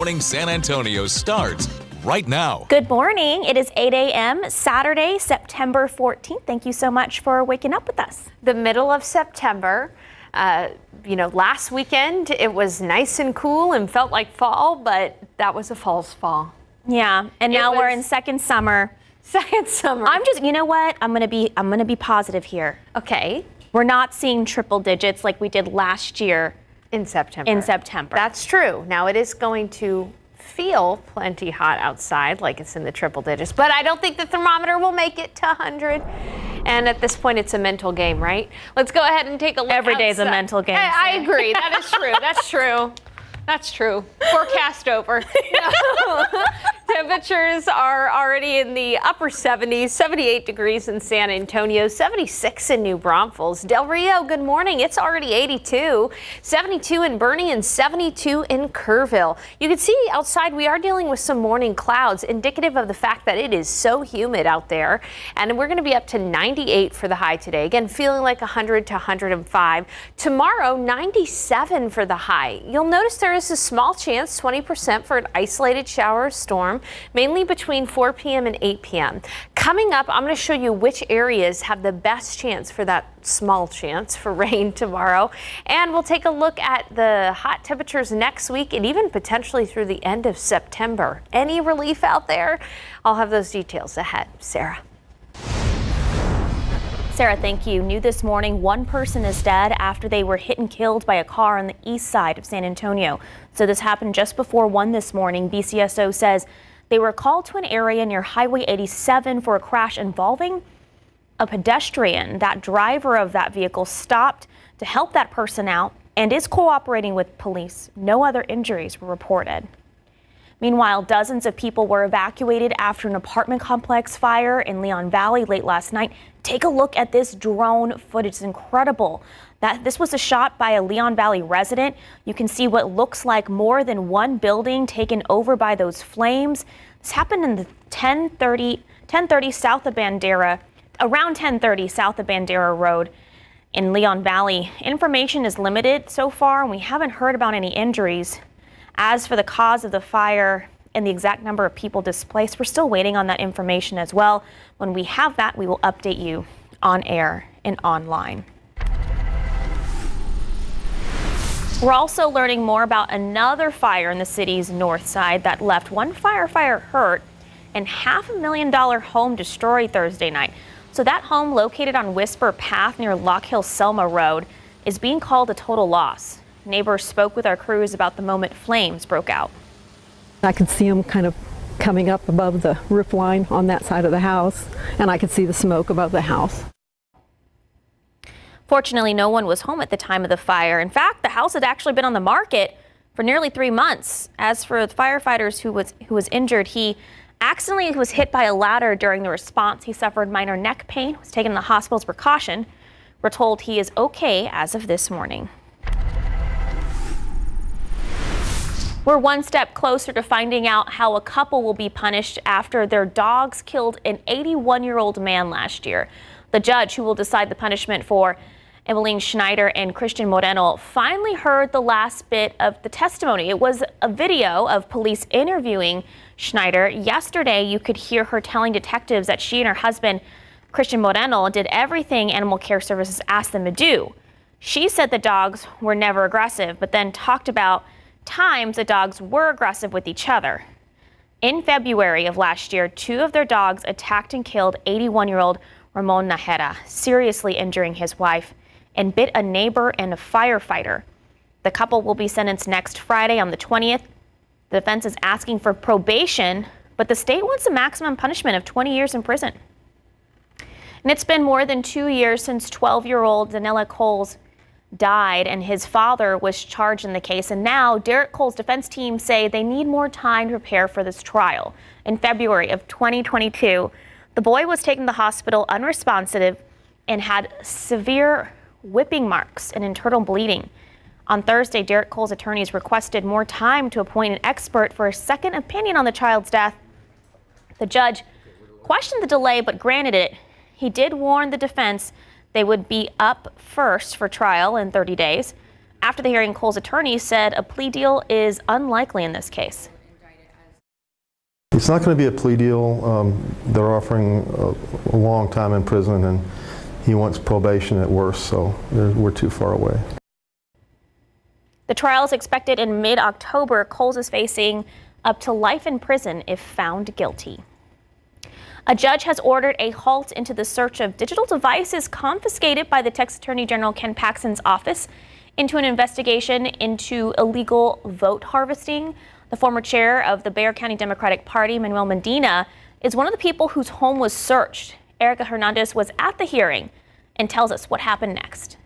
Morning San Antonio starts right now. Good morning. It is 8 a.m. Saturday, September 14th. Thank you so much for waking up with us. The middle of September. Last weekend it was nice and cool and felt like fall, but that was a false fall. Yeah, and now we're in second summer. Second summer. You know what? I'm gonna be positive here. Okay. We're not seeing triple digits like we did last year. In September. That's true. Now it is going to feel plenty hot outside, like it's in the triple digits, but I don't think the thermometer will make it to 100. And at this point, it's a mental game, right? Let's go ahead and take a look. Every day's a mental game. I agree. That is true. That's true. That's true. Forecast over. No. Temperatures are already in the upper 70s, 78 degrees in San Antonio, 76 in New Braunfels. Del Rio, good morning. It's already 82, 72 in Bernie and 72 in Kerrville. You can see outside we are dealing with some morning clouds, indicative of the fact that it is so humid out there. And we're going to be up to 98 for the high today. Again, feeling like 100 to 105. Tomorrow, 97 for the high. You'll notice there is a small chance, 20% for an isolated shower or storm, mainly between 4 p.m. and 8 p.m. Coming up, I'm going to show you which areas have the best chance for that small chance for rain tomorrow. And we'll take a look at the hot temperatures next week and even potentially through the end of September. Any relief out there? I'll have those details ahead. Sarah. Sarah, thank you. New this morning, one person is dead after they were hit and killed by a car on the east side of San Antonio. So this happened just before 1 this morning. BCSO says they were called to an area near Highway 87 for a crash involving a pedestrian. That driver of that vehicle stopped to help that person out and is cooperating with police. No other injuries were reported. Meanwhile, dozens of people were evacuated after an apartment complex fire in Leon Valley late last night. Take a look at this drone footage. It's incredible. This was a shot by a Leon Valley resident. You can see what looks like more than one building taken over by those flames. This happened in the 1030 south of Bandera, around 1030 south of Bandera Road in Leon Valley. Information is limited so far, and we haven't heard about any injuries. As for the cause of the fire and the exact number of people displaced, we're still waiting on that information as well. When we have that, we will update you on air and online. We're also learning more about another fire in the city's north side that left one firefighter hurt and $500,000 home destroyed Thursday night. So that home, located on Whisper Path near Lock Hill Selma Road, is being called a total loss. Neighbors spoke with our crews about the moment flames broke out. I could see them kind of coming up above the roof line on that side of the house, and I could see the smoke above the house. Fortunately, no one was home at the time of the fire. In fact, the house had actually been on the market for nearly 3 months. As for the firefighters who was injured, he accidentally was hit by a ladder during the response. He suffered minor neck pain, was taken to the hospital as precaution. We're told he is okay as of this morning. We're one step closer to finding out how a couple will be punished after their dogs killed an 81-year-old man last year. The judge who will decide the punishment for Emeline Schneider and Christian Moreno finally heard the last bit of the testimony. It was a video of police interviewing Schneider. Yesterday, you could hear her telling detectives that she and her husband, Christian Moreno, did everything Animal Care Services asked them to do. She said the dogs were never aggressive, but then talked about times the dogs were aggressive with each other. In February of last year, 2 of their dogs attacked and killed 81-year-old Ramon Najera, seriously injuring his wife, and bit a neighbor and a firefighter. The couple will be sentenced next Friday on the 20th. The defense is asking for probation, but the state wants a maximum punishment of 20 years in prison. And it's been more than 2 years since 12-year-old Danella Coles died and his father was charged in the case. And now Derek Cole's defense team say they need more time to prepare for this trial. In February of 2022, the boy was taken to the hospital unresponsive and had severe whipping marks and internal bleeding. On Thursday, Derek Cole's attorneys requested more time to appoint an expert for a second opinion on the child's death. The judge questioned the delay but granted it. He did warn the defense they would be up first for trial in 30 days. After the hearing, Cole's attorney said a plea deal is unlikely in this case. It's not going to be a plea deal. They're offering a long time in prison, and he wants probation at worst, so we're too far away. The trial is expected in mid-October. Coles is facing up to life in prison if found guilty. A judge has ordered a halt into the search of digital devices confiscated by the Texas Attorney General Ken Paxton's office into an investigation into illegal vote harvesting. The former chair of the Bexar County Democratic Party, Manuel Medina, is one of the people whose home was searched. Erica Hernandez was at the hearing and tells us what happened next.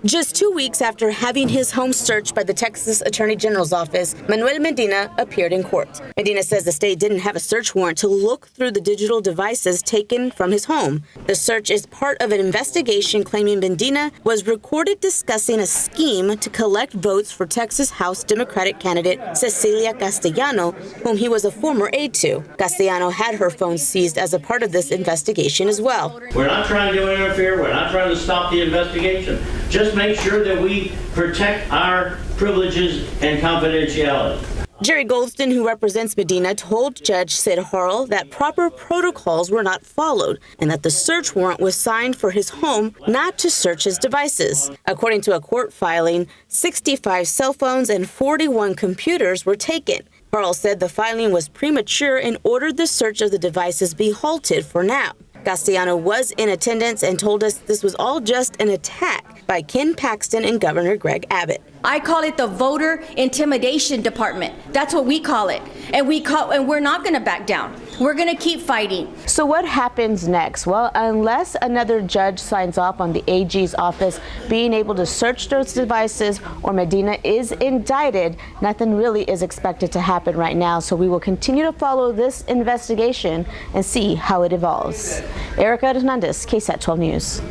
Just 2 weeks after having his home searched by the Texas Attorney General's office, Manuel Medina appeared in court. Medina says the state didn't have a search warrant to look through the digital devices taken from his home. The search is part of an investigation claiming Medina was recorded discussing a scheme to collect votes for Texas House Democratic candidate Cecilia Castellano, whom he was a former aide to. Castellano had her phone seized as a part of this investigation as well. We're not trying to interfere. We're not trying to stop the investigation. Just make sure that we protect our privileges and confidentiality. Jerry Goldston, who represents Medina, told Judge Sid Harrell that proper protocols were not followed and that the search warrant was signed for his home, not to search his devices. According to a court filing, 65 cell phones and 41 computers were taken. Harrell said the filing was premature and ordered the search of the devices be halted for now. Castellano was in attendance and told us this was all just an attack by Ken Paxton and Governor Greg Abbott. I call it the voter intimidation department. That's what we call it. And we're not going to back down. We're going to keep fighting. So what happens next? Well, unless another judge signs off on the AG's office being able to search those devices or Medina is indicted, nothing really is expected to happen right now. So we will continue to follow this investigation and see how it evolves. Erica Hernandez, KSAT 12 News.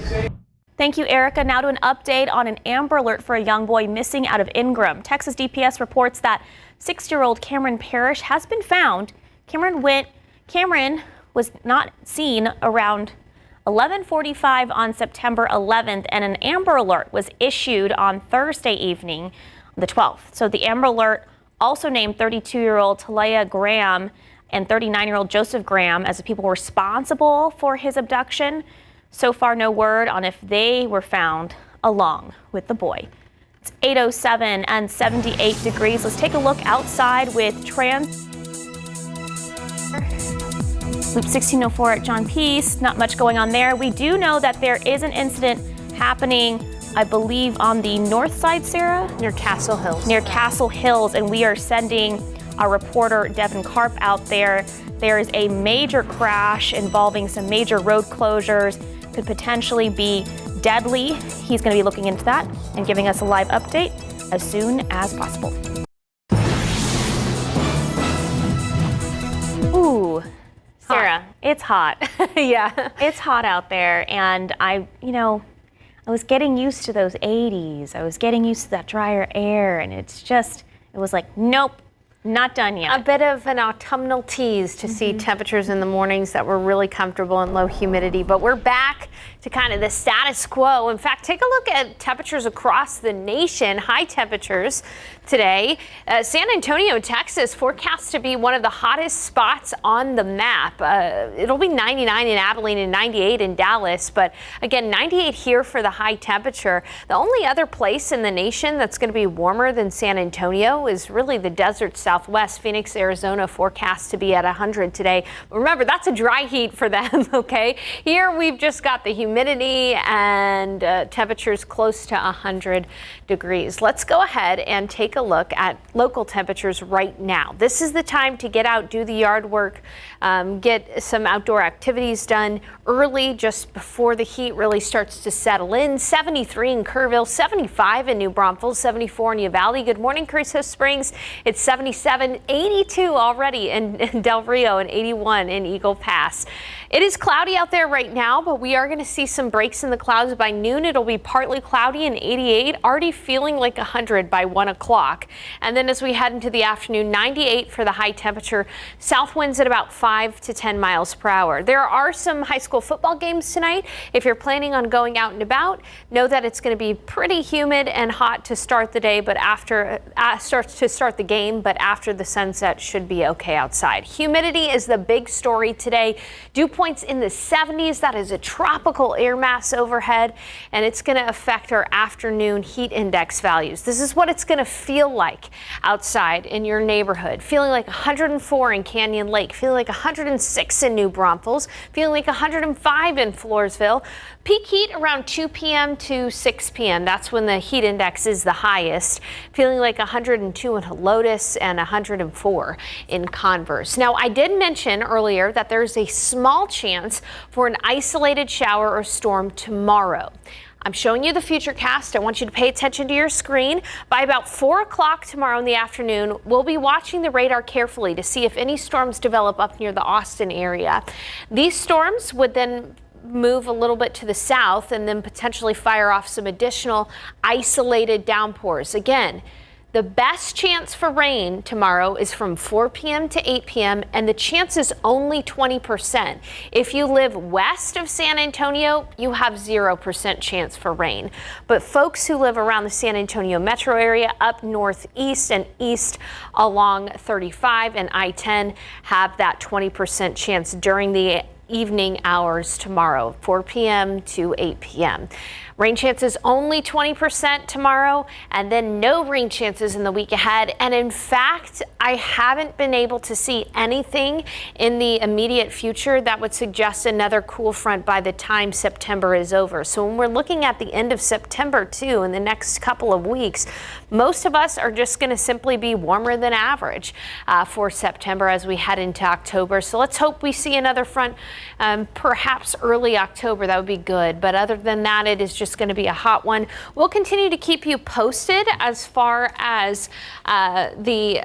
Thank you, Erica. Now to an update on an Amber Alert for a young boy missing out of Ingram. Texas DPS reports that 6-year-old Cameron Parrish has been found. Cameron was not seen around 11:45 on September 11th, and an Amber Alert was issued on Thursday evening, the 12th. So the Amber Alert also named 32-year-old Talia Graham and 39-year-old Joseph Graham as the people responsible for his abduction. So far, no word on if they were found along with the boy. It's 8:07 and 78 degrees. Let's take a look outside with Loop 1604 at John Peace. Not much going on there. We do know that there is an incident happening, I believe, on the north side, Sarah? Near Castle Hills. Near Castle Hills, and we are sending our reporter Devin Karp out there. There is a major crash involving some major road closures. Could potentially be deadly. He's going to be looking into that and giving us a live update as soon as possible. Ooh, Sarah, it's hot. Yeah. It's hot out there, and I was getting used to those 80s. I was getting used to that drier air, and it was like, nope. Not done yet. A bit of an autumnal tease to see temperatures in the mornings that were really comfortable and low humidity, but we're back to kind of the status quo. In fact, take a look at temperatures across the nation. High temperatures today. San Antonio, Texas, forecast to be one of the hottest spots on the map. It'll be 99 in Abilene and 98 in Dallas, but again, 98 here for the high temperature. The only other place in the nation that's going to be warmer than San Antonio is really the desert Southwest. Phoenix, Arizona, forecast to be at 100 today. Remember, that's a dry heat for them, okay? Here we've just got the humidity and temperatures close to 100 degrees. Let's go ahead and take a look at local temperatures right now. This is the time to get out, do the yard work, get some outdoor activities done early, just before the heat really starts to settle in. 73 in Kerrville, 75 in New Braunfels, 74 in Uvalde. Good morning, Carrizo Springs. It's 77, 82 already in Del Rio, and 81 in Eagle Pass. It is cloudy out there right now, but we are going to see some breaks in the clouds by noon. It'll be partly cloudy and 88, already feeling like 100 by 1 o'clock. o'clock. And then as we head into the afternoon, 98 for the high temperature, south winds at about 5 to 10 miles per hour. There are some high school football games tonight. If you're planning on going out and about, know that it's going to be pretty humid and hot to start the day, but after the game, but after the sunset should be okay outside. Humidity is the big story today. Dew points in the 70s. That is a tropical air mass overhead, and it's going to affect our afternoon heat index values. This is what it's going to feel like outside in your neighborhood. Feeling like 104 in Canyon Lake, feeling like 106 in New Braunfels, feeling like 105 in Floresville. Peak heat around 2 p.m. to 6 p.m. That's when the heat index is the highest. Feeling like 102 in Helotes and 104 in Converse. Now, I did mention earlier that there's a small chance for an isolated shower or storm tomorrow. I'm showing you the futurecast. I want you to pay attention to your screen. By about 4 o'clock tomorrow in the afternoon, we'll be watching the radar carefully to see if any storms develop up near the Austin area. These storms would then move a little bit to the south and then potentially fire off some additional isolated downpours. Again, the best chance for rain tomorrow is from 4 p.m. to 8 p.m. and the chance is only 20%. If you live west of San Antonio, you have 0% chance for rain. But folks who live around the San Antonio metro area, up northeast and east along 35 and I-10 have that 20% chance during the evening hours tomorrow, 4 p.m. to 8 p.m. Rain chances only 20% tomorrow, and then no rain chances in the week ahead. And in fact, I haven't been able to see anything in the immediate future that would suggest another cool front by the time September is over. So when we're looking at the end of September too, in the next couple of weeks, most of us are just going to simply be warmer than average for September as we head into October. So let's hope we see another front perhaps early October. That would be good. But other than that, it is just going to be a hot one. We'll continue to keep you posted as far as the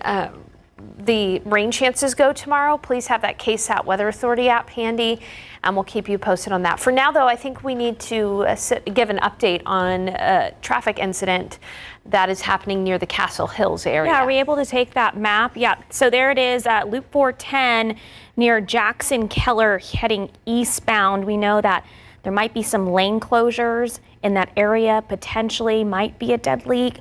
rain chances go tomorrow. Please have that KSAT Weather Authority app handy, and we'll keep you posted on that. For now, though, I think we need to give an update on a traffic incident that is happening near the Castle Hills area. Yeah, are we able to take that map? Yeah, so there it is at Loop 410 near Jackson Keller heading eastbound. We know that there might be some lane closures in that area, potentially might be a dead leak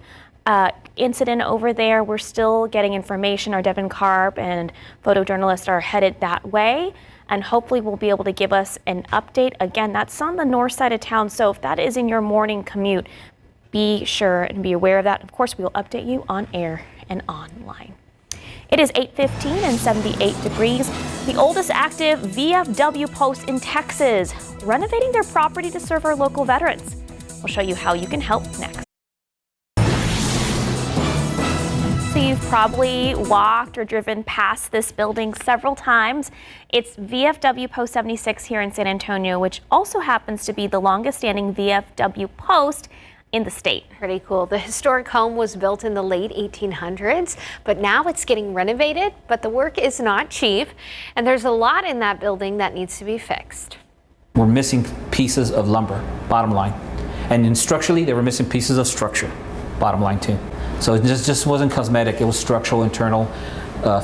incident over there. We're still getting information. Our Devin Karp and photojournalists are headed that way, and hopefully will be able to give us an update. Again, that's on the north side of town, so if that is in your morning commute, be sure and be aware of that. Of course, we will update you on air and online. It is 8:15 and 78 degrees. The oldest active VFW Post in Texas, renovating their property to serve our local veterans. We'll show you how you can help next. So you've probably walked or driven past this building several times. It's VFW Post 76 here in San Antonio, which also happens to be the longest standing VFW post in the state. Pretty cool. The historic home was built in the late 1800s, but now it's getting renovated, but the work is not cheap, and there's a lot in that building that needs to be fixed. We're missing pieces of lumber, bottom line. And structurally, they were missing pieces of structure, bottom line too. So it just wasn't cosmetic, it was structural, internal,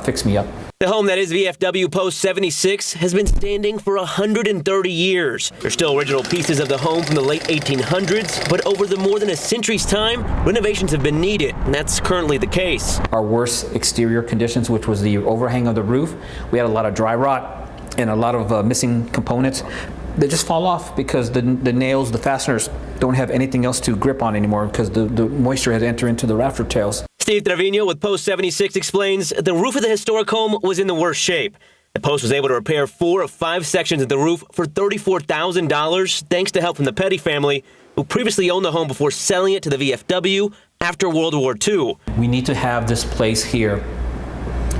fix me up. The home that is VFW Post 76 has been standing for 130 years. There's still original pieces of the home from the late 1800s, but over the more than a century's time, renovations have been needed, and that's currently the case. Our worst exterior conditions, which was the overhang of the roof, we had a lot of dry rot and a lot of missing components. They just fall off because the nails, the fasteners, don't have anything else to grip on anymore because the moisture has entered into the rafter tails. Steve Trevino with Post 76 explains the roof of the historic home was in the worst shape. The Post was able to repair 4 of 5 sections of the roof for $34,000 thanks to help from the Petty family, who previously owned the home before selling it to the VFW after World War II. We need to have this place here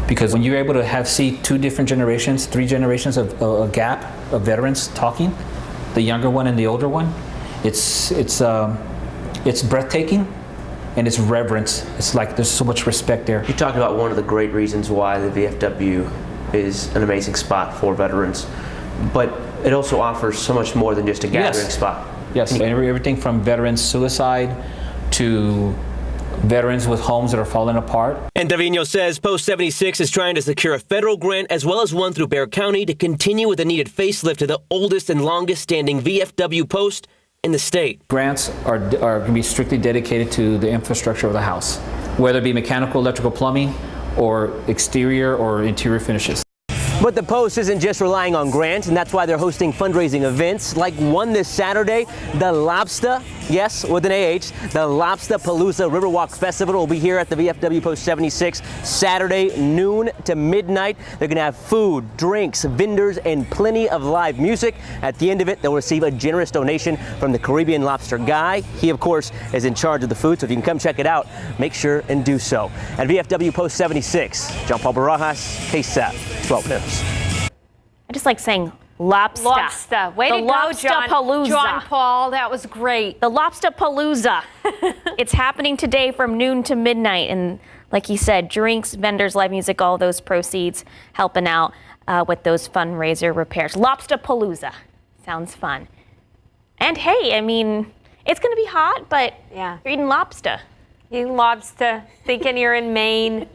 because when you're able to see 2 different generations, 3 generations of a gap of veterans talking, the younger one and the older one, it's breathtaking. And it's reverence. It's like there's so much respect there. You talked about one of the great reasons why the VFW is an amazing spot for veterans, but it also offers so much more than just a gathering spot. Yes, everything from veteran suicide to veterans with homes that are falling apart. And Davino says Post 76 is trying to secure a federal grant as well as one through Bexar County to continue with the needed facelift to the oldest and longest standing VFW post in the state. Grants are going to be strictly dedicated to the infrastructure of the house, whether it be mechanical, electrical, plumbing, or exterior or interior finishes. But the Post isn't just relying on grants, and that's why they're hosting fundraising events like one this Saturday, the Lobster, yes, with an AH, the Lobster Palooza Riverwalk Festival will be here at the VFW Post 76 Saturday, noon to midnight. They're going to have food, drinks, vendors, and plenty of live music. At the end of it, they'll receive a generous donation from the Caribbean Lobster Guy. He, of course, is in charge of the food, so if you can come check it out, make sure and do so. At VFW Post 76, John Paul Barajas, KSAT 12 News. I just like saying lobster. Lobster. Way to go, John. John Paul, that was great. The Lobster Palooza. It's happening today from noon to midnight. And like he said, drinks, vendors, live music, all those proceeds helping out with those fundraiser repairs. Lobster Palooza. Sounds fun. And hey, I mean, it's going to be hot, but yeah, you're eating lobster. Eating lobster, thinking you're in Maine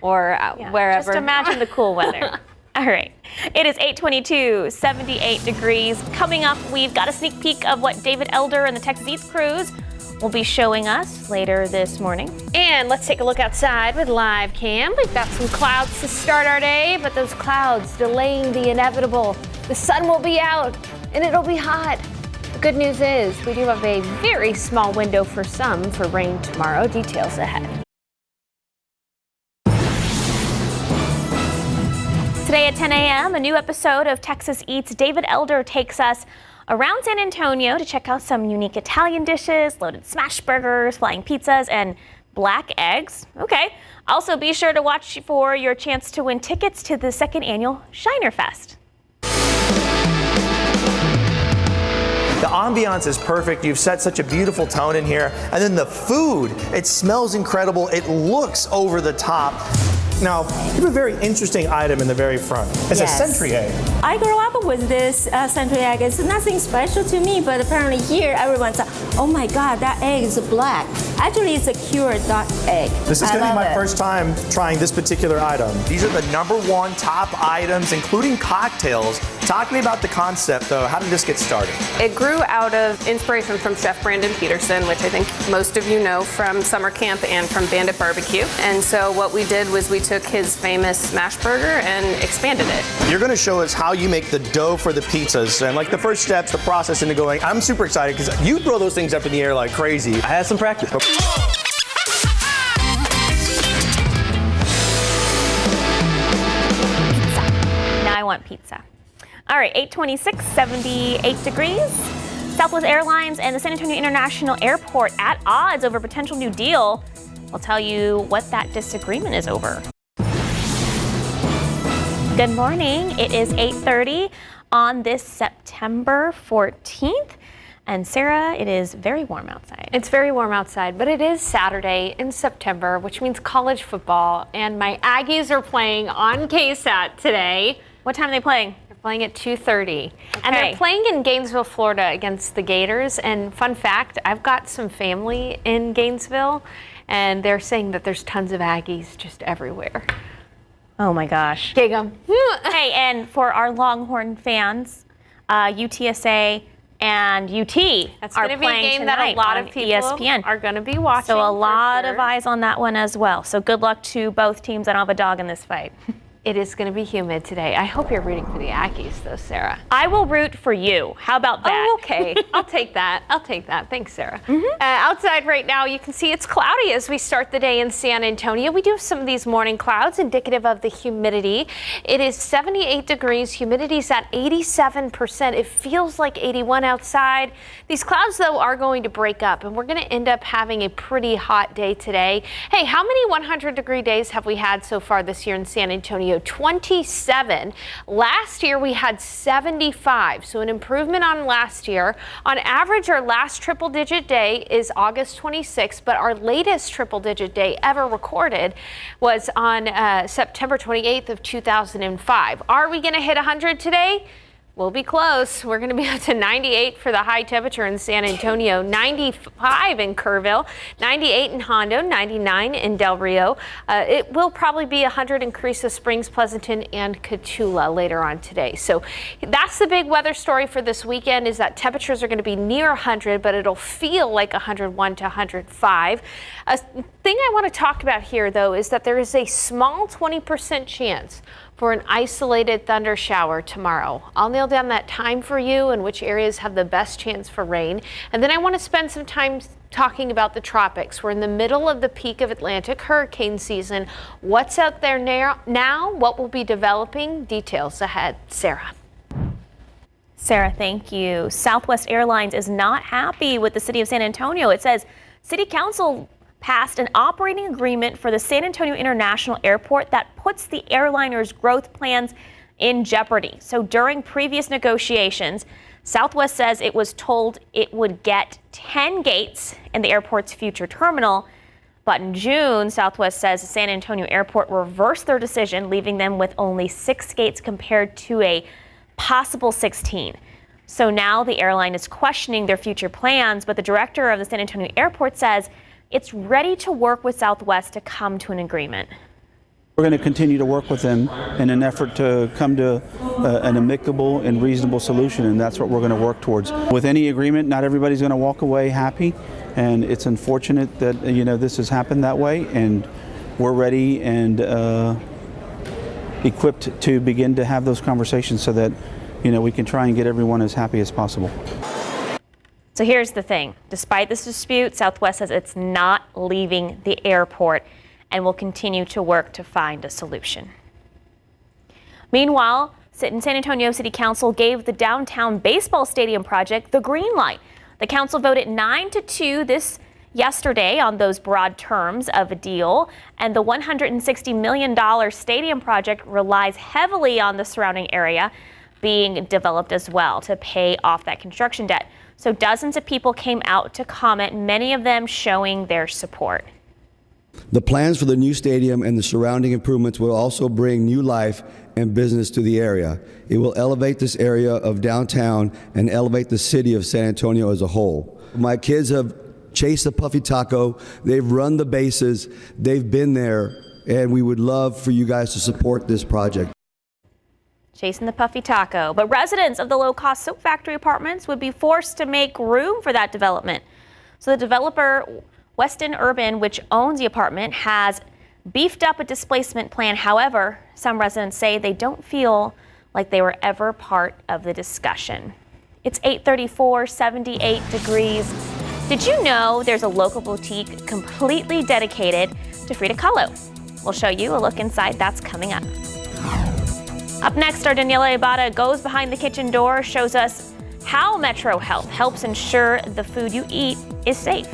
or wherever. Just imagine the cool weather. All right. It is 8:22, 78 degrees. Coming up, we've got a sneak peek of what David Elder and the Texas Eats crews will be showing us later this morning. And let's take a look outside with live cam. We've got some clouds to start our day, but those clouds delaying the inevitable. The sun will be out and it'll be hot. The good news is we do have a very small window for some for rain tomorrow. Details ahead. Today at 10 a.m., a new episode of Texas Eats. David Elder takes us around San Antonio to check out some unique Italian dishes, loaded smash burgers, flying pizzas, and black eggs. Okay. Also, be sure to watch for your chance to win tickets to the second annual Shiner Fest. The ambiance is perfect. You've set such a beautiful tone in here. And then the food, it smells incredible. It looks over the top. Now, you have a very interesting item in the very front. It's a century egg. I grew up with this century egg. It's nothing special to me, but apparently here everyone's like, oh my God, that egg is black. Actually, it's a cured duck egg. This is going to be my first time trying this particular item. These are the #1 top items, including cocktails. Talk to me about the concept, though. How did this get started? It grew out of inspiration from Chef Brandon Peterson, which I think most of you know from summer camp and from Bandit Barbecue. And so what we did was we took his famous smash burger and expanded it. You're going to show us how you make the dough for the pizzas and like the first steps, the process into going. I'm super excited because you throw those things up in the air like crazy. I had some practice. Now I want pizza. All right, 8:26, 78 degrees. Southwest Airlines and the San Antonio International Airport at odds over a potential new deal. I'll tell you what that disagreement is over. Good morning. It is 8:30 on this September 14th. And Sarah, it is very warm outside. It's very warm outside, but it is Saturday in September, which means college football. And my Aggies are playing on KSAT today. What time are they playing? They're playing at 2:30. Okay. And they're playing in Gainesville, Florida against the Gators. And fun fact, I've got some family in Gainesville, and they're saying that there's tons of Aggies just everywhere. Oh my gosh. Gig 'em. Hey, and for our Longhorn fans, UTSA and UT That's are going to be a playing game that a tonight lot on of people ESPN. are going to be watching. So a lot for of eyes on that one as well. So good luck to both teams. I don't have a dog in this fight. It is going to be humid today. I hope you're rooting for the Aggies, though, Sarah. I will root for you. How about that? Oh, okay. I'll take that. I'll take that. Thanks, Sarah. Outside right now, you can see it's cloudy as we start the day in San Antonio. We do have some of these morning clouds indicative of the humidity. It is 78 degrees. Humidity's at 87%. It feels like 81 outside. These clouds, though, are going to break up, and we're going to end up having a pretty hot day today. Hey, how many 100-degree days have we had so far this year in San Antonio? 27. Last year we had 75, so an improvement on last year. On average, our last triple-digit day is August 26th, but our latest triple-digit day ever recorded was on September 28th of 2005. Are we going to hit 100 today? We'll be close. We're going to be up to 98 for the high temperature in San Antonio, 95 in Kerrville, 98 in Hondo, 99 in Del Rio. It will probably be 100 in Carrizo Springs, Pleasanton, and Cotulla later on today. So that's the big weather story for this weekend, is that temperatures are going to be near 100, but it'll feel like 101 to 105. A thing I want to talk about here, though, is that there is a small 20% chance for an isolated thunder shower tomorrow. I'll nail down that time for you and which areas have the best chance for rain. And then I want to spend some time talking about the tropics. We're in the middle of the peak of Atlantic hurricane season. What's out there now? What will be developing? Details ahead. Sarah. Sarah, thank you. Southwest Airlines is not happy with the city of San Antonio. It says City Council passed an operating agreement for the San Antonio International Airport that puts the airliner's growth plans in jeopardy. So during previous negotiations, Southwest says it was told it would get 10 gates in the airport's future terminal. But in June, Southwest says San Antonio Airport reversed their decision, leaving them with only 6 gates compared to a possible 16. So now the airline is questioning their future plans, but the director of the San Antonio Airport says it's ready to work with Southwest to come to an agreement. We're going to continue to work with them in an effort to come to an amicable and reasonable solution, and that's what we're going to work towards. With any agreement, not everybody's going to walk away happy, and it's unfortunate that this has happened that way, and we're ready and equipped to begin to have those conversations so that we can try and get everyone as happy as possible. So here's the thing. Despite this dispute, Southwest says it's not leaving the airport and will continue to work to find a solution. Meanwhile, San Antonio City Council gave the downtown baseball stadium project the green light. The council voted 9-2 yesterday on those broad terms of a deal, and the $160 million stadium project relies heavily on the surrounding area being developed as well to pay off that construction debt. So dozens of people came out to comment, many of them showing their support. The plans for the new stadium and the surrounding improvements will also bring new life and business to the area. It will elevate this area of downtown and elevate the city of San Antonio as a whole. My kids have chased the Puffy Taco, they've run the bases, they've been there, and we would love for you guys to support this project. Chasing the Puffy Taco. But residents of the low-cost soap factory apartments would be forced to make room for that development. So the developer, Weston Urban, which owns the apartment, has beefed up a displacement plan. However, some residents say they don't feel like they were ever part of the discussion. It's 8:34, 78 degrees. Did you know there's a local boutique completely dedicated to Frida Kahlo? We'll show you a look inside. That's coming up. Up next, our Daniela Ibarra goes behind the kitchen door, shows us how Metro Health helps ensure the food you eat is safe.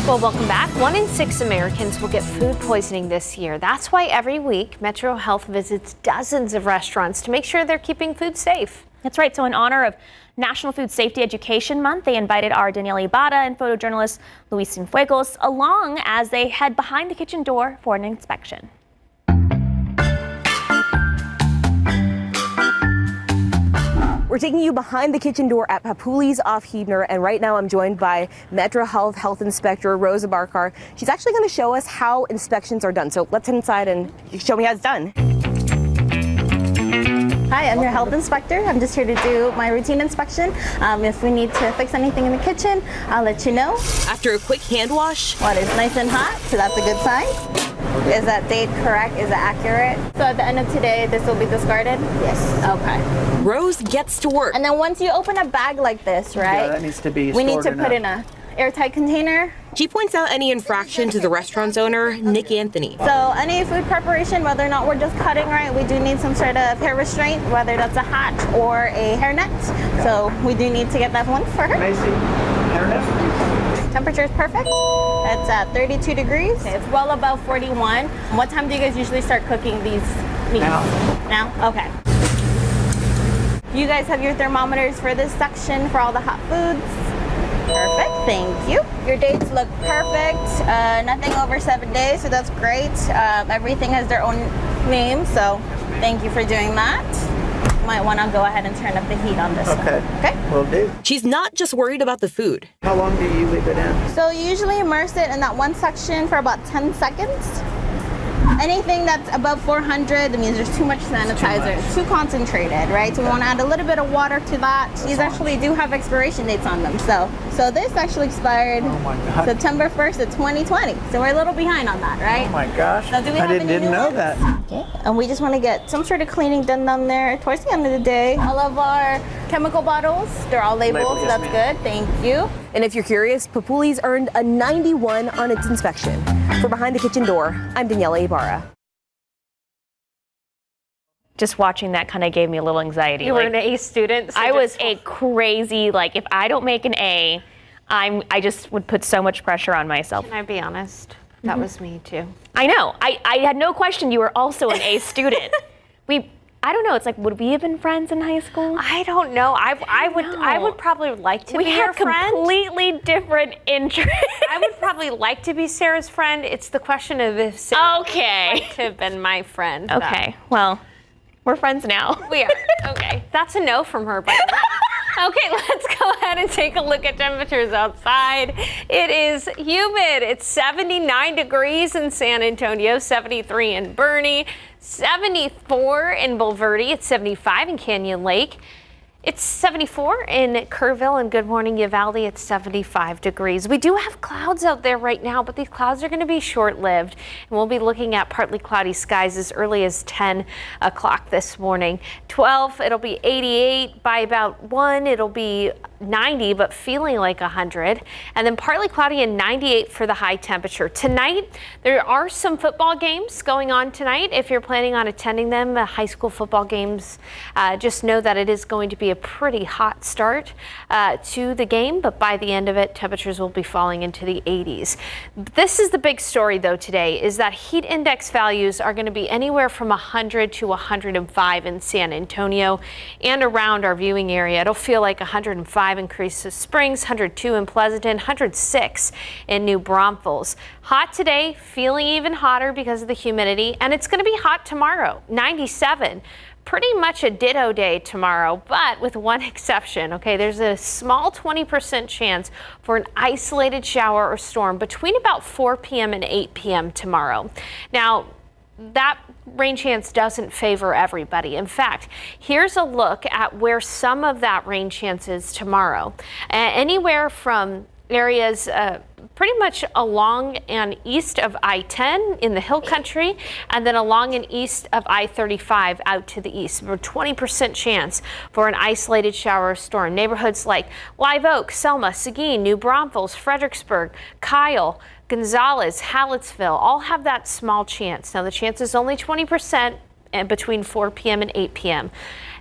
Well, welcome back. 1 in 6 Americans will get food poisoning this year. That's why every week Metro Health visits dozens of restaurants to make sure they're keeping food safe. That's right. So in honor of National Food Safety Education Month, they invited our Daniela Ibarra and photojournalist Luis Cienfuegos along as they head behind the kitchen door for an inspection. We're taking you behind the kitchen door at Papuli's off Huebner, and right now I'm joined by Metro Health Health Inspector Rosa Barkar. She's actually going to show us how inspections are done. So let's head inside and show me how it's done. Hi, I'm your health inspector. I'm just here to do my routine inspection. If we need to fix anything in the kitchen, I'll let you know. After a quick hand wash. Water is nice and hot, so that's a good sign. Is that date correct? Is it accurate? So at the end of today, this will be discarded? Yes. Okay. Rose gets to work. And then once you open a bag like this, right? Yeah, that needs to be we need to stored put in a airtight container. She points out any infraction to the restaurant's owner, Nick Anthony. So any food preparation, whether or not we're just cutting right, we do need some sort of hair restraint, whether that's a hat or a hairnet. So we do need to get that one for her. Macy, hairnet? Temperature is perfect. It's at 32 degrees. Okay, it's well above 41. What time do you guys usually start cooking these meats? Now? Okay. You guys have your thermometers for this section for all the hot foods. Perfect, thank you. Your dates look perfect. Nothing over 7 days, so that's great. Everything has their own name, so Thank you for doing that. Might want to go ahead and turn up the heat on this one. Okay. Will do. She's not just worried about the food. How long do you leave it in? So you usually immerse it in that one section for about 10 seconds. Anything that's above 400, that means there's too much sanitizer. It's too concentrated, right? So we want to add a little bit of water to that. These actually do have expiration dates on them. So this actually expired September 1st of 2020. So we're a little behind on that, right? Oh my gosh. So do we I have any didn't new know ones? that. Okay. And we just want to get some sort of cleaning done down there towards the end of the day. All of our chemical bottles, they're all labeled, so that's good. Thank you. And if you're curious, Papuli's earned a 91 on its inspection. For Behind the Kitchen Door, I'm Daniela Ibarra. Just watching that kind of gave me a little anxiety. You were an A student? So I was a crazy, like, if I don't make an A, I just would put so much pressure on myself. Can I be honest? That was me too. I know. I had no question you were also an A student. I don't know. It's like, would we have been friends in high school? I don't know. I would probably like to be your friend. We had completely different interests. I would probably like to be Sarah's friend. It's the question of if Sarah would like to have been my friend. Okay. Well, we're friends now. We are. Okay. That's a no from her, by the way. Okay, let's go ahead and take a look at temperatures outside. It is humid. It's 79 degrees in San Antonio, 73 in Bernie, 74 in Bulverde. It's 75 in Canyon Lake. It's 74 in Kerrville, and good morning, Uvalde. It's 75 degrees. We do have clouds out there right now, but these clouds are going to be short-lived, and we'll be looking at partly cloudy skies as early as 10 o'clock this morning. 12, it'll be 88. By about 1, it'll be 90, but feeling like 100. And then partly cloudy and 98 for the high temperature. Tonight, there are some football games going on tonight. If you're planning on attending them, high school football games, just know that it is going to be a pretty hot start to the game, but by the end of it, temperatures will be falling into the 80s. This is the big story, though, today, is that heat index values are going to be anywhere from 100 to 105 in San Antonio and around our viewing area. It'll feel like 105 in Carrizo Springs, 102 in Pleasanton, 106 in New Braunfels. Hot today, feeling even hotter because of the humidity, and it's going to be hot tomorrow, 97. Pretty much a ditto day tomorrow, but with one exception. Okay, there's a small 20% chance for an isolated shower or storm between about 4 p.m. and 8 p.m. tomorrow. Now, that rain chance doesn't favor everybody. In fact, here's a look at where some of that rain chance is tomorrow. Anywhere from areas pretty much along and east of I-10 in the hill country, and then along and east of I-35 out to the east. For 20% chance for an isolated shower or storm. Neighborhoods like Live Oak, Selma, Seguin, New Braunfels, Fredericksburg, Kyle, Gonzales, Hallettsville, all have that small chance. Now the chance is only 20% and between 4 p.m. and 8 p.m.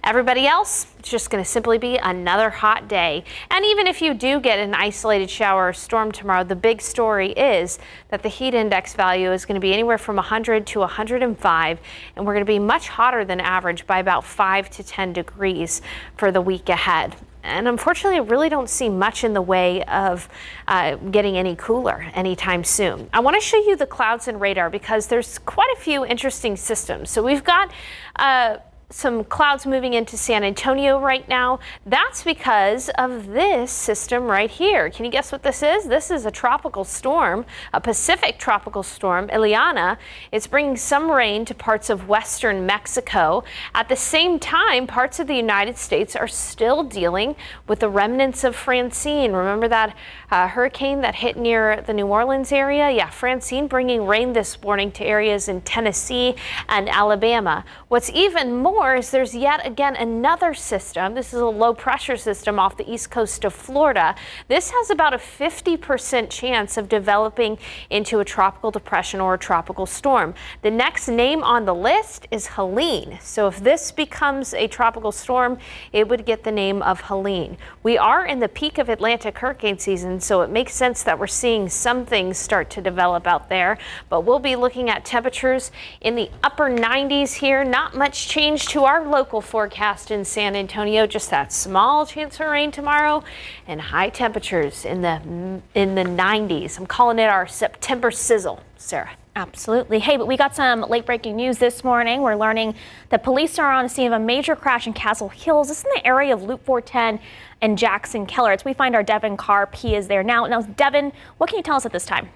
Everybody else, it's just going to simply be another hot day. And even if you do get an isolated shower or storm tomorrow, the big story is that the heat index value is going to be anywhere from 100 to 105, and we're going to be much hotter than average by about 5 to 10 degrees for the week ahead. And unfortunately, I really don't see much in the way of getting any cooler anytime soon. I want to show you the clouds and radar because there's quite a few interesting systems. So we've got some clouds moving into San Antonio right now. That's because of this system right here. Can you guess what this is? This is a tropical storm, a Pacific tropical storm, Ileana. It's bringing some rain to parts of western Mexico. At the same time, parts of the United States are still dealing with the remnants of Francine. Remember that hurricane that hit near the New Orleans area? Yeah, Francine bringing rain this morning to areas in Tennessee and Alabama. What's even more is there's yet again another system. This is a low pressure system off the east coast of Florida. This has about a 50% chance of developing into a tropical depression or a tropical storm. The next name on the list is Helene. So if this becomes a tropical storm, it would get the name of Helene. We are in the peak of Atlantic hurricane season, so it makes sense that we're seeing some things start to develop out there. But we'll be looking at temperatures in the upper 90s here. Not much change to our local forecast in San Antonio, just that small chance for rain tomorrow and high temperatures in the 90s. I'm calling it our September sizzle. Sarah. Absolutely. Hey, but we got some late breaking news this morning. We're learning that police are on the scene of a major crash in Castle Hills. This is in the area of Loop 410 and Jackson Keller. As we find our Devin Karp, he is there now. Now, Devin, what can you tell us at this time?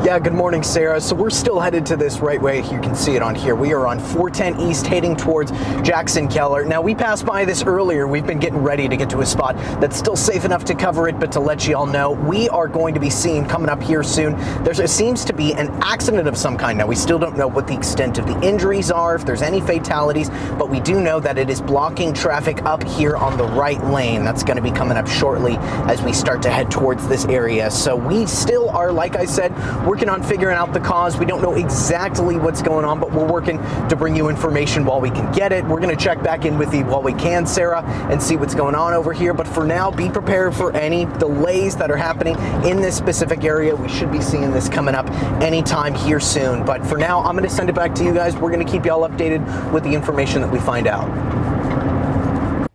Yeah, good morning, Sarah. So we're still headed to this right way. You can see it on here. We are on 410 East heading towards Jackson Keller. Now, we passed by this earlier. We've been getting ready to get to a spot that's still safe enough to cover it, but to let you all know, we are going to be seeing coming up here soon. There seems to be an accident of some kind. Now, we still don't know what the extent of the injuries are, if there's any fatalities, but we do know that it is blocking traffic up here on the right lane. That's going to be coming up shortly as we start to head towards this area. So we still are, like I said, working on figuring out the cause. We don't know exactly what's going on, but we're working to bring you information while we can get it. We're going to check back in with you while we can, Sarah, and see what's going on over here. But for now, be prepared for any delays that are happening in this specific area. We should be seeing this coming up anytime here soon. But for now, I'm going to send it back to you guys. We're going to keep you all updated with the information that we find out.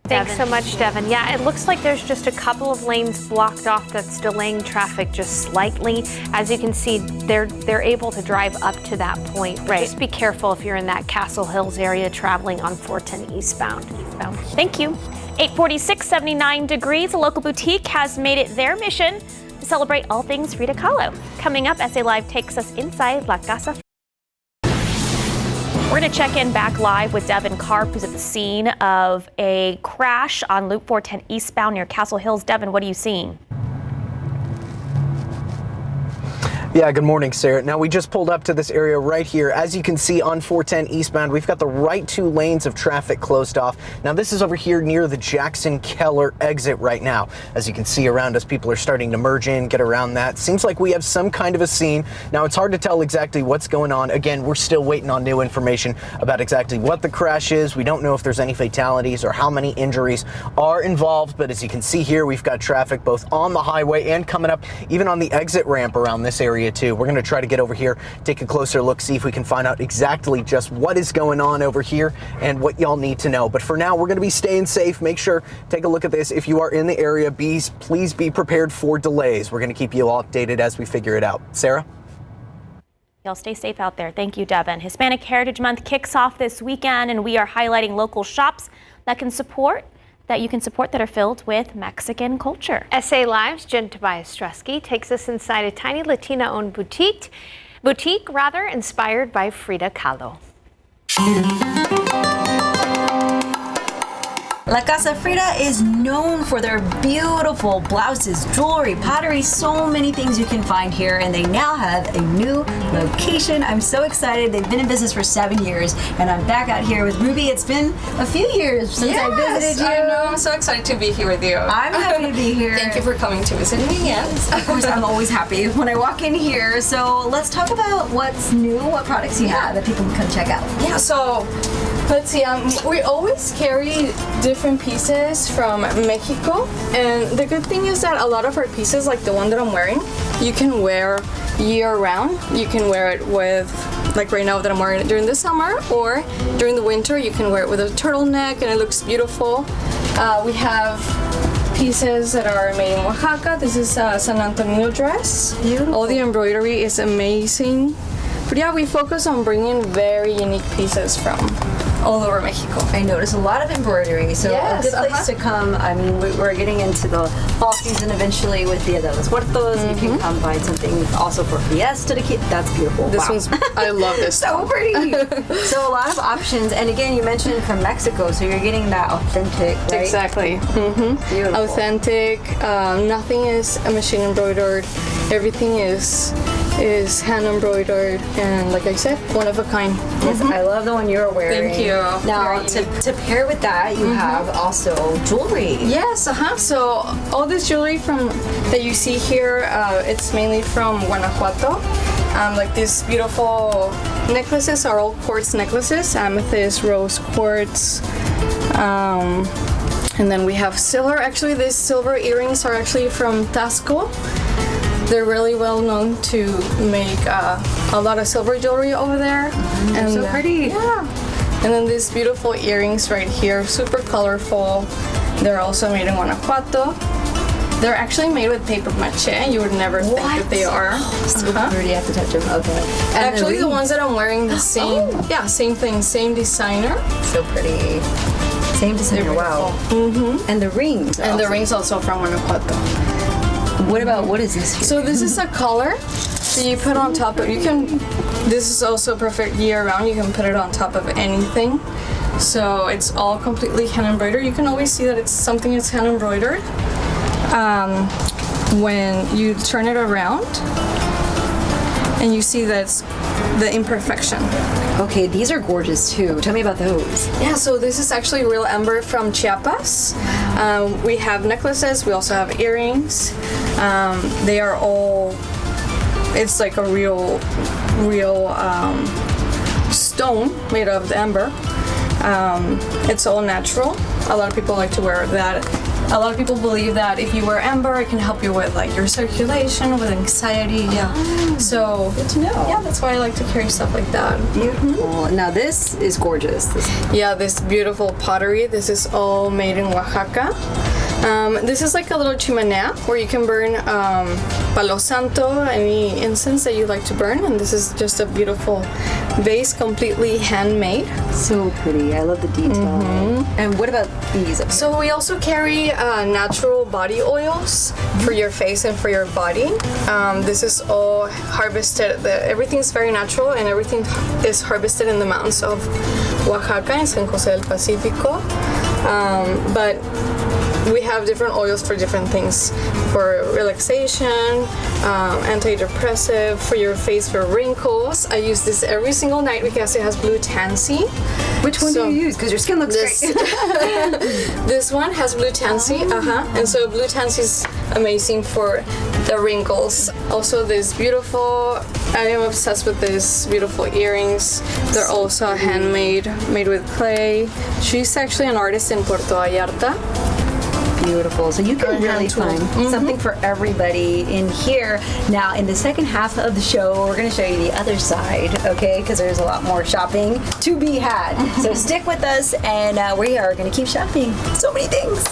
Thanks so much, Devin. Yeah, it looks like there's just a couple of lanes blocked off that's delaying traffic just slightly. As you can see, they're able to drive up to that point. Right. Just be careful if you're in that Castle Hills area traveling on 410 eastbound. Thank you. 846, 79 degrees. A local boutique has made it their mission to celebrate all things Frida Kahlo. Coming up, SA Live takes us inside La Casa. We're going to check in back live with Devin Karp, who's at the scene of a crash on Loop 410 eastbound near Castle Hills. Devin, what are you seeing? Yeah, good morning, Sarah. Now, we just pulled up to this area right here. As you can see on 410 eastbound, we've got the right two lanes of traffic closed off. Now, this is over here near the Jackson Keller exit right now. As you can see around us, people are starting to merge in, get around that. Seems like we have some kind of a scene. Now, it's hard to tell exactly what's going on. Again, we're still waiting on new information about exactly what the crash is. We don't know if there's any fatalities or how many injuries are involved. But as you can see here, we've got traffic both on the highway and coming up even on the exit ramp around this area too. We're going to try to get over here, take a closer look, see if we can find out exactly just what is going on over here and what y'all need to know. But for now, we're going to be staying safe. Make sure, take a look at this. If you are in the area, please be prepared for delays. We're going to keep you all updated as we figure it out. Sarah? Y'all stay safe out there. Thank you, Devin. Hispanic Heritage Month kicks off this weekend, and we are highlighting local shops that you can support that are filled with Mexican culture. SA Live's Jen Tobias Stresky takes us inside a tiny Latina-owned boutique inspired by Frida Kahlo. La Casa Frida is known for their beautiful blouses, jewelry, pottery, so many things you can find here, and they now have a new location. I'm so excited. They've been in business for 7 years, and I'm back out here with Ruby. It's been a few years since I visited you. I know. I'm so excited to be here with you. I'm happy to be here. Thank you for coming to visit me. Yes. Of course, I'm always happy when I walk in here. So let's talk about what's new, what products you have that people can come check out. Yeah, so let's see. We always carry different pieces from Mexico, and the good thing is that a lot of our pieces, like the one that I'm wearing, you can wear year-round. You can wear it with, like right now that I'm wearing it during the summer, or during the winter you can wear it with a turtleneck and it looks beautiful. We have pieces that are made in Oaxaca. This is a San Antonio dress. Beautiful. All the embroidery is amazing. But yeah, we focus on bringing very unique pieces from all over Mexico. I noticed a lot of embroidery, so yes, a good place to come. I mean, we're getting into the fall season eventually with Dia de los Muertos. You can come find something also for Fiesta to keep. That's beautiful. This one's, I love this. So pretty. So a lot of options, and again, you mentioned from Mexico, so you're getting that authentic, right? Exactly. Beautiful. Authentic. Nothing is a machine embroidered. Everything is hand embroidered, and like I said, one of a kind. Yes, I love the one you're wearing. Thank you. Now, to pair with that, you have also jewelry. Yes, So all this jewelry that you see here, it's mainly from Guanajuato. Like these beautiful necklaces are all quartz necklaces, amethyst, rose quartz. And then we have silver. Actually, these silver earrings are actually from Tasco. They're really well known to make a lot of silver jewelry over there. And so pretty. Yeah. And then these beautiful earrings right here, super colorful. They're also made in Guanajuato. They're actually made with paper mache. You would never think that they are. So pretty. I have to touch them. Okay. And Actually, the ones that I'm wearing, the same. Yeah, same thing, same designer. So pretty. Same designer. Wow. Mm-hmm. And the rings. And the rings also from Guanajuato. What is this here? So this is a collar that you put on top of. This is also perfect year round. You can put it on top of anything. So it's all completely hand embroidered. You can always see that it's something that's hand embroidered. When you turn it around and you see that's the imperfection. Okay, these are gorgeous too. Tell me about those. Yeah, so this is actually real ember from Chiapas. We have necklaces, we also have earrings. They are all, it's like a real stone made of the ember. It's all natural. A lot of people like to wear that. A lot of people believe that if you wear ember, it can help you with like your circulation, with anxiety. Yeah. So good to know. Yeah, that's why I like to carry stuff like that. Beautiful. Now this is gorgeous. This beautiful pottery. This is all made in Oaxaca. This is like a little chimenea where you can burn palo santo, any incense that you like to burn, and this is just a beautiful vase, completely handmade. So pretty. I love the detail. And what about these? So we also carry natural body oils for your face and for your body. This is all harvested. Everything's very natural, and everything is harvested in the mountains of Oaxaca in San Jose del Pacifico. But we have different oils for different things, for relaxation, antidepressive, for your face, for wrinkles. I use this every single night because it has blue tansy. Which one do you use? Because your skin looks great. This one has blue tansy, and so blue tansy is amazing for the wrinkles. Also this beautiful, I am obsessed with these beautiful earrings. They're also handmade, made with clay. She's actually an artist in Puerto Vallarta. Beautiful. So you can really find something for everybody in here. Now, in the second half of the show, we're going to show you the other side, okay? Because there's a lot more shopping to be had. So stick with us, and we are going to keep shopping. So many things.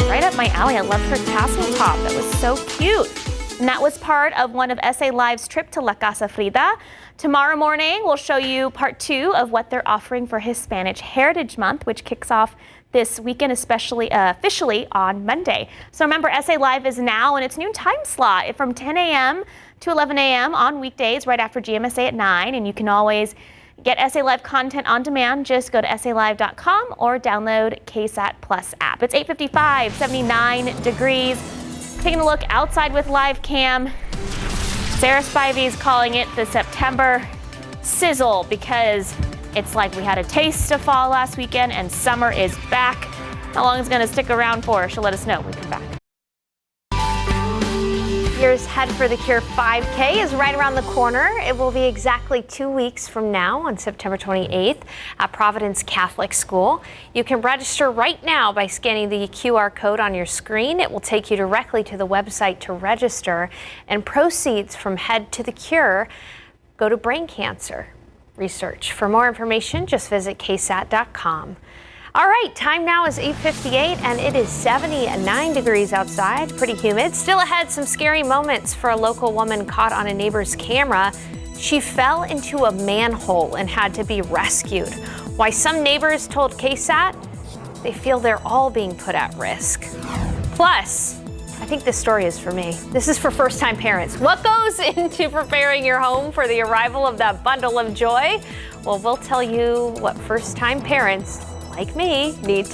Right up my alley. I loved her tassel top. That was so cute. And that was part of one of SA Live's trip to La Casa Frida. Tomorrow morning, we'll show you part 2 of what they're offering for Hispanic Heritage Month, which kicks off this weekend, officially on Monday. So remember, SA Live is now in its new time slot from 10 a.m. to 11 a.m. on weekdays right after GMSA at 9. And you can always get SA Live content on demand. Just go to SALive.com or download KSAT Plus app. It's 8:55, 79 degrees. Taking a look outside with live cam. Sarah Spivey's calling it the September sizzle because it's like we had a taste of fall last weekend and summer is back. How long it's going to stick around for? She'll let us know when we come back. Year's Head for the Cure 5K is right around the corner. It will be exactly 2 weeks from now on September 28th at Providence Catholic School. You can register right now by scanning the QR code on your screen. It will take you directly to the website to register, and proceeds from Head to the Cure go to brain cancer research. For more information, just visit KSAT.com. All right, time now is 8:58 and it is 79 degrees outside, pretty humid. Still ahead, some scary moments for a local woman caught on a neighbor's camera. She fell into a manhole and had to be rescued. Why some neighbors told KSAT they feel they're all being put at risk. Plus, I think this story is for me. This is for first-time parents. What goes into preparing your home for the arrival of that bundle of joy? Well, we'll tell you what first-time parents like me need to